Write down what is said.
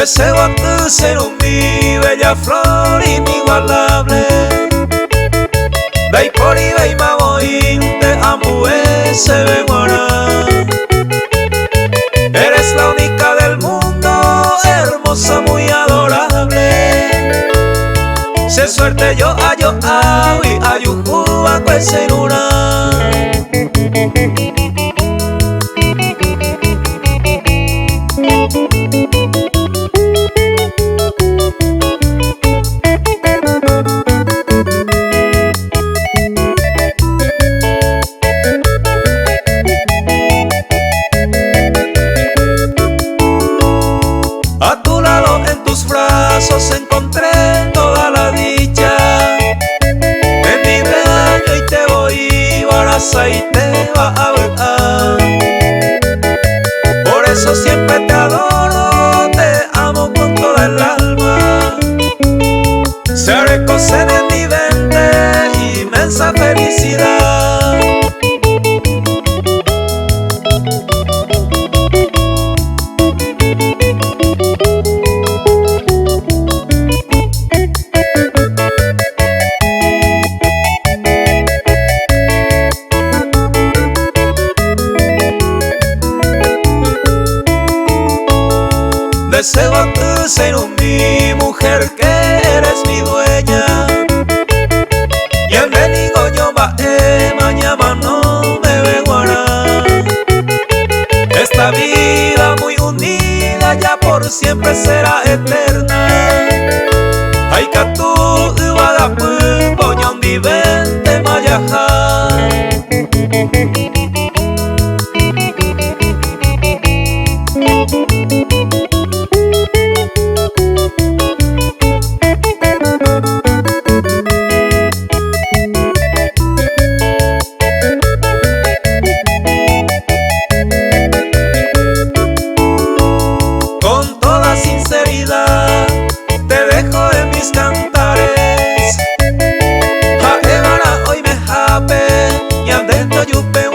Deseo a tu ser mi bella flor inigualable. Bei pori bei maboin te amo ese beguara. Eres la única del mundo, hermosa, muy adorable. Se suerte yo ayo awi ayuhuba kweserura. A tu lado en tus brazos encontré toda la dicha. En mi regaño y te voy baraza y te va a ver. Por eso siempre te adoro, te amo con toda el alma. Se recosen en mi mente inmensa felicidad. Deseo a tu ser mi mujer, que eres mi dueña. Y en Benigo yo mañana no me beguara. Esta vida muy unida ya por siempre será eterna. Ay que tu Guadapu poñón vivente mayaja. Sinceridad te dejo en mis cantares. Jaevara hoy me jape y adentro yupe